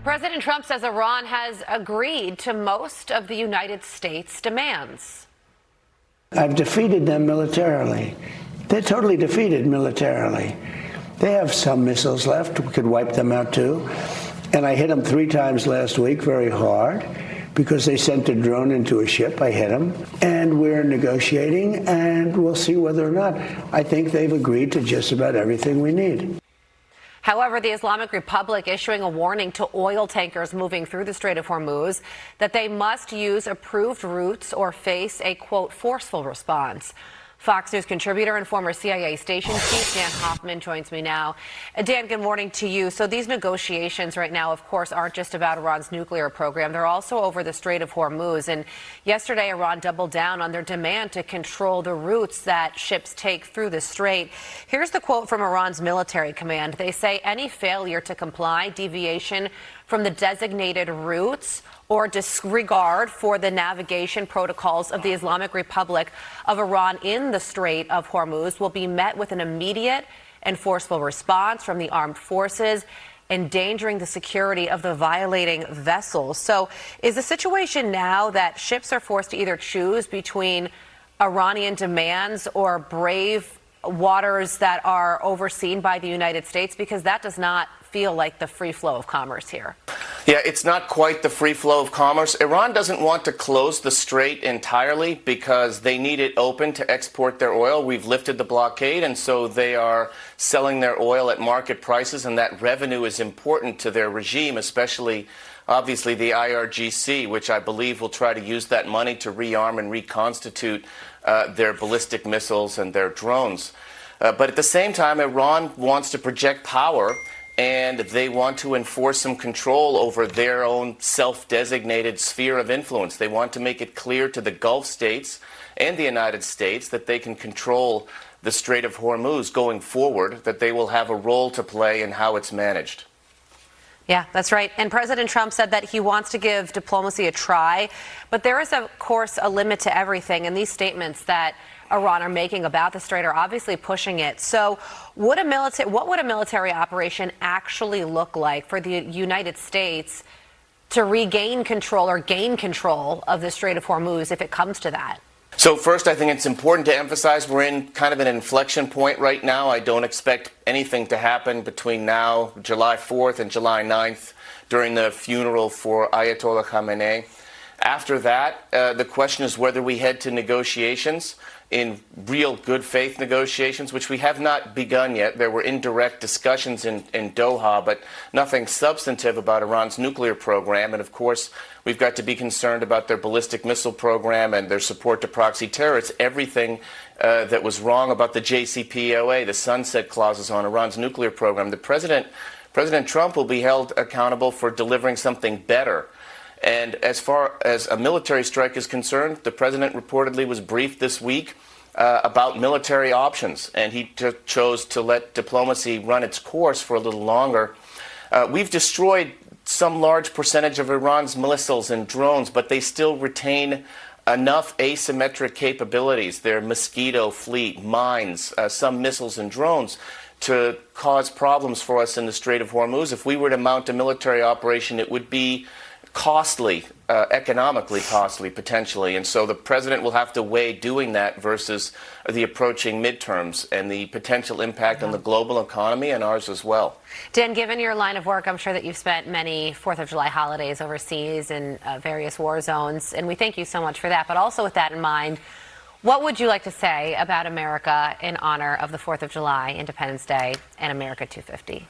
President Trump says Iran has agreed to most of the United States' demands. I've defeated them militarily. They're totally defeated militarily. They have some missiles left. We could wipe them out too. And I hit them 3 times last week very hard because they sent a drone into a ship. I hit them. And we're negotiating, and we'll see whether or not. I think they've agreed to just about everything we need. However, the Islamic Republic issuing a warning to oil tankers moving through the Strait of Hormuz that they must use approved routes or face a, quote, forceful response. Fox News contributor and former CIA station chief Dan Hoffman joins me now. Dan, good morning to you. So these negotiations right now, of course, aren't just about Iran's nuclear program. They're also over the Strait of Hormuz. And yesterday, Iran doubled down on their demand to control the routes that ships take through the strait. Here's the quote from Iran's military command. They say any failure to comply, deviation from the designated routes, or disregard for the navigation protocols of the Islamic Republic of Iran in the Strait of Hormuz will be met with an immediate and forceful response from the armed forces, endangering the security of the violating vessels. So is the situation now that ships are forced to either choose between Iranian demands or brave waters that are overseen by the United States? Because that does not feel like the free flow of commerce here. Yeah, it's not quite the free flow of commerce. Iran doesn't want to close the strait entirely because they need it open to export their oil. We've lifted the blockade, and so they are selling their oil at market prices, and that revenue is important to their regime, especially, obviously, the IRGC, which I believe will try to use that money to rearm and reconstitute their ballistic missiles and their drones. But at the same time, Iran wants to project power, and they want to enforce some control over their own self-designated sphere of influence. They want to make it clear to the Gulf states and the United States that they can control the Strait of Hormuz going forward, that they will have a role to play in how it's managed. Yeah, that's right. And President Trump said that he wants to give diplomacy a try, but there is, of course, a limit to everything. And these statements that Iran are making about the strait are obviously pushing it. So what would a military operation actually look like for the United States to regain control or gain control of the Strait of Hormuz if it comes to that? So first, I think it's important to emphasize we're in kind of an inflection point right now. I don't expect anything to happen between now, July 4th and July 9th, during the funeral for Ayatollah Khamenei. After that, the question is whether we head to negotiations, in real good faith negotiations, which we have not begun yet. There were indirect discussions in Doha, but nothing substantive about Iran's nuclear program. And of course, we've got to be concerned about their ballistic missile program and their support to proxy terrorists. Everything that was wrong about the JCPOA, the sunset clauses on Iran's nuclear program. President Trump will be held accountable for delivering something better. And as far as a military strike is concerned, the president reportedly was briefed this week about military options, and he chose to let diplomacy run its course for a little longer. We've destroyed some large percentage of Iran's missiles and drones, but they still retain enough asymmetric capabilities, their Mosquito fleet, mines, some missiles and drones, to cause problems for us in the Strait of Hormuz. If we were to mount a military operation, it would be costly, economically costly, potentially. And so the president will have to weigh doing that versus the approaching midterms and the potential impact on the global economy and ours as well. Dan, given your line of work, I'm sure that you've spent many 4th of July holidays overseas in various war zones, and we thank you so much for that. But also with that in mind, what would you like to say about America in honor of the 4th of July, Independence Day, and America 250?